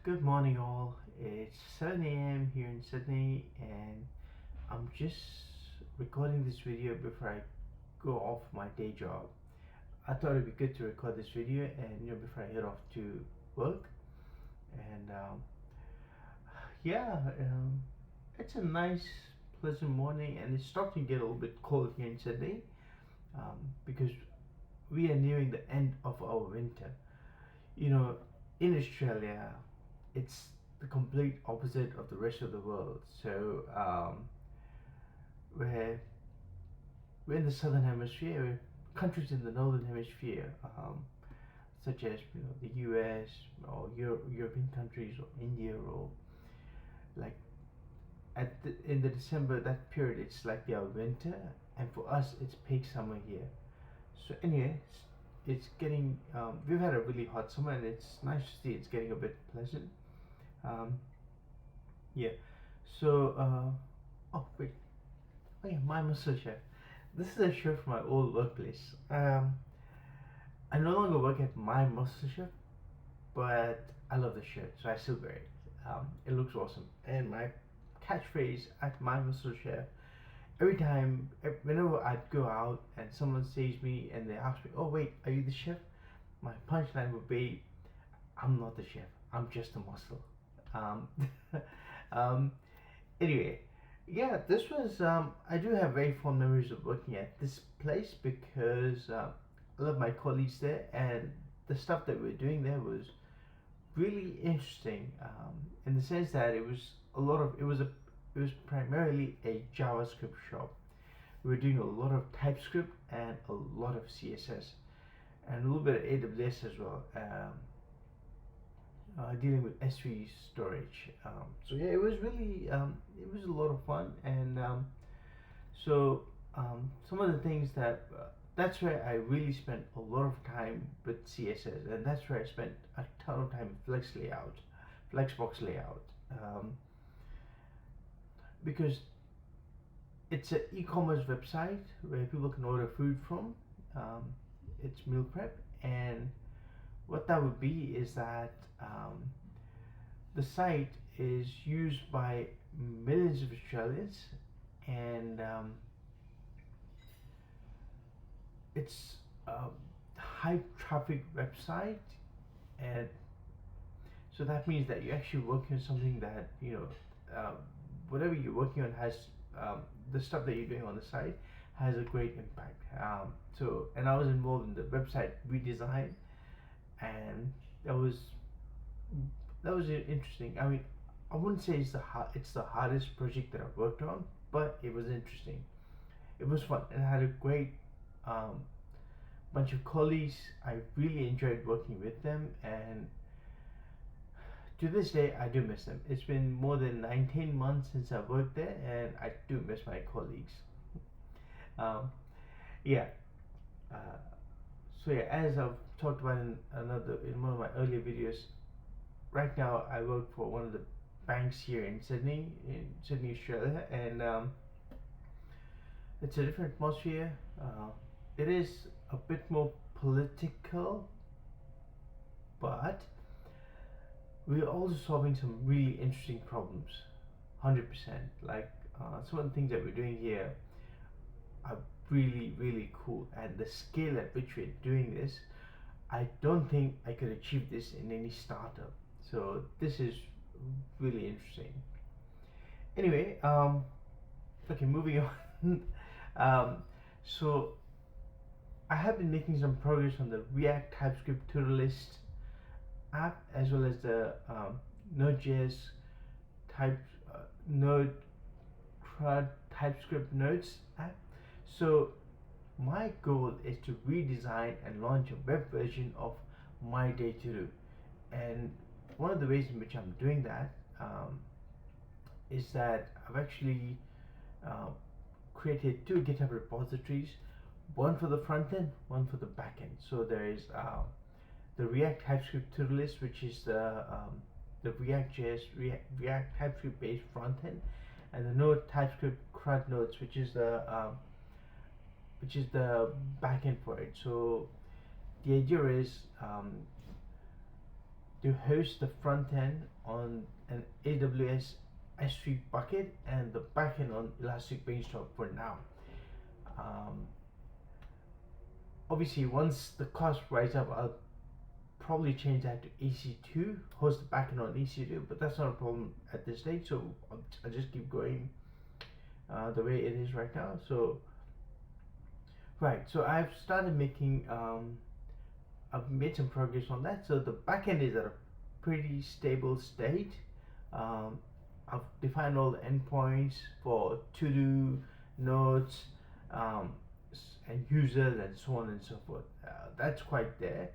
Good morning, all. It's 7 a.m. here in Sydney, and I'm just recording this video before I go off my day job. I thought it'd be good to record this video, and before I head off to work. And yeah, it's a nice, pleasant morning, and it's starting to get a little bit cold here in Sydney because we are nearing the end of our winter. You know, in Australia, it's the complete opposite of the rest of the world. So we're we're in the southern hemisphere. Countries in the northern hemisphere, such as the U.S. or European countries or India or like in the December that period, it's like their winter, and for us, it's peak summer here. So anyway, it's getting we've had a really hot summer, and it's nice to see it's getting a bit pleasant. Um, yeah. So oh wait, oh yeah, my muscle shirt. This is a shirt from my old workplace. I no longer work at my muscle shirt, but I love the shirt, so I still wear it. It looks awesome, and my catchphrase at my muscle shirt every time, whenever I'd go out and someone sees me and they ask me, "Oh wait, are you the chef?" My punchline would be, "I'm not the chef. I'm just a muscle." Um, um, anyway, yeah, this was. I do have very fond memories of working at this place because I love my colleagues there, and the stuff that we were doing there was really interesting. In the sense that it was a lot of. It was primarily a JavaScript shop. We were doing a lot of TypeScript and a lot of CSS and a little bit of AWS as well. Dealing with S3 storage. So yeah, it was really it was a lot of fun, and so some of the things that that's where I really spent a lot of time with CSS, and that's where I spent a ton of time with Flex layout, Flexbox layout, because it's an e-commerce website where people can order food from. Um, it's meal prep, and what that would be is that the site is used by millions of Australians, and it's a high traffic website, and so that means that you're actually working on something that whatever you're working on has the stuff that you're doing on the site has a great impact. And I was involved in the website redesign, and that was interesting. I mean, I wouldn't say it's the hardest project that I've worked on, but it was interesting. It was fun, and I had a great um, bunch of colleagues. I really enjoyed working with them, and to this day, I do miss them. It's been more than 19 months since I worked there, and I do miss my colleagues. Um, yeah. Uh, so yeah, as I've talked about in one of my earlier videos, right now I work for one of the banks here in Sydney, Australia, and it's a different atmosphere. It is a bit more political, but we're also solving some really interesting problems. 100%. Like some of the things that we're doing here are really, really cool, and the scale at which we're doing this, I don't think I could achieve this in any startup. So this is really interesting. Anyway, okay, moving on. So I have been making some progress on the React TypeScript to-do list app, as well as the Node.js type Node CRUD TypeScript nodes app. So my goal is to redesign and launch a web version of my day to do, and one of the ways in which I'm doing that is that I've actually uh, created two GitHub repositories, one for the front end, one for the back end. So there is the React TypeScript to-do list, which is the React TypeScript based front end, and the Node TypeScript CRUD nodes, which is the back end for it. So the idea is to host the front end on an AWS S3 bucket and the backend on Elastic Beanstalk for now. Obviously, once the cost rise up, I'll probably change that to EC2, host the backend on EC2, but that's not a problem at this stage, so I'll just keep going the way it is right now. So, right, so I've started making, I've made some progress on that. So the backend is at a pretty stable state. I've defined all the endpoints for to-do, nodes, and users, and so on and so forth. That's quite there.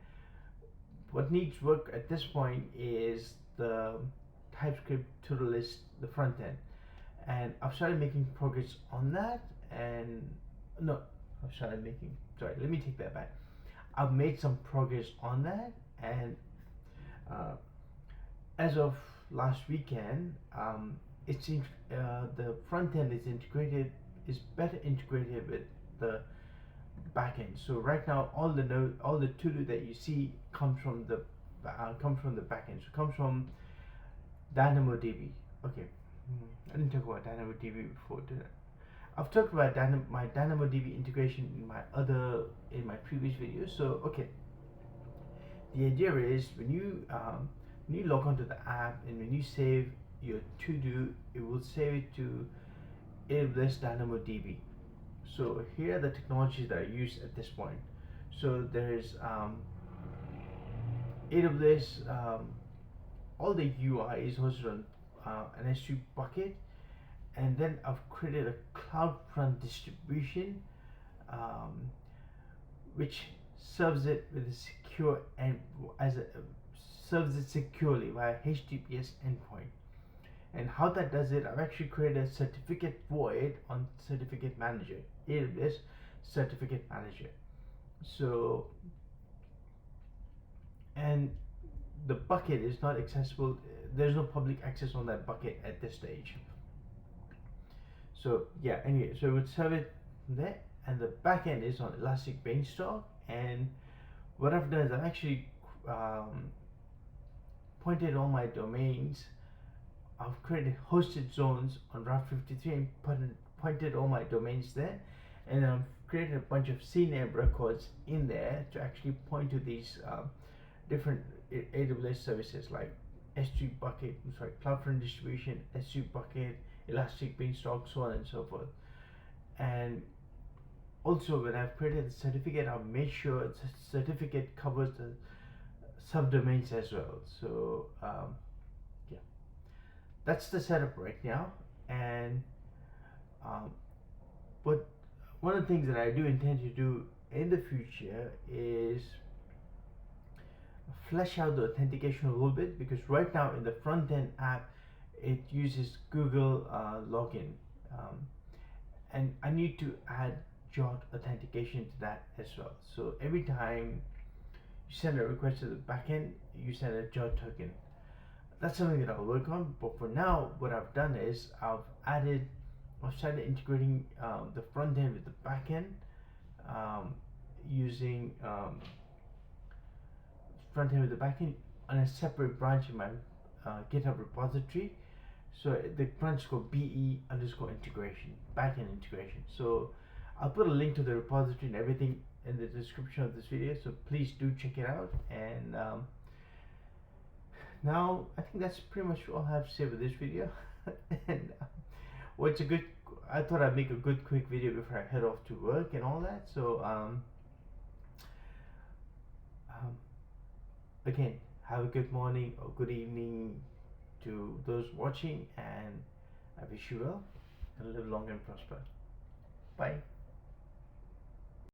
What needs work at this point is the TypeScript to-do list, the front end, and I've started making progress on that. And no, I've started making. Sorry, let me take that back. I've made some progress on that, and as of last weekend, it seems the front end is better integrated with the backend. So right now, all the to-do that you see comes from the backend. So it comes from DynamoDB. Okay, I didn't talk about DynamoDB before, did I? I've talked about my DynamoDB integration in my previous videos. So okay, the idea is when you log onto the app and when you save your to-do, it will save it to AWS DynamoDB. So here are the technologies that are used at this point. So there's AWS, all the UI is hosted on an S3 bucket, and then I've created a CloudFront distribution which serves it with a secure and serves it securely via HTTPS endpoint. And how that does it, I've actually created a certificate void on certificate manager, AWS certificate manager. So, and the bucket is not accessible, there's no public access on that bucket at this stage. So yeah, anyway, so it would serve it there, and the backend is on Elastic Beanstalk. And what I've done is I've actually pointed all my domains. I've created hosted zones on Route 53 and pointed all my domains there, and I've created a bunch of CNAME records in there to actually point to these different AWS services like S3 bucket, CloudFront distribution, S3 bucket, Elastic Beanstalk, so on and so forth. And also, when I've created the certificate, I've made sure the certificate covers the subdomains as well. So yeah, that's the setup right now. And but one of the things that I do intend to do in the future is flesh out the authentication a little bit, because right now in the front end app it uses Google login, and I need to add JOT authentication to that as well. So every time you send a request to the backend, you send a JOT token. That's something that I'll work on, but for now what I've done is I've started integrating the front end with the backend using front end with the backend on a separate branch in my GitHub repository. So the branch is called BE_integration, backend integration. So I'll put a link to the repository and everything in the description of this video, so please do check it out. And now I think that's pretty much all I have to say with this video. And well, I thought I'd make a good quick video before I head off to work and all that. So again, have a good morning or good evening to those watching, and I wish you well and live long and prosper. Bye.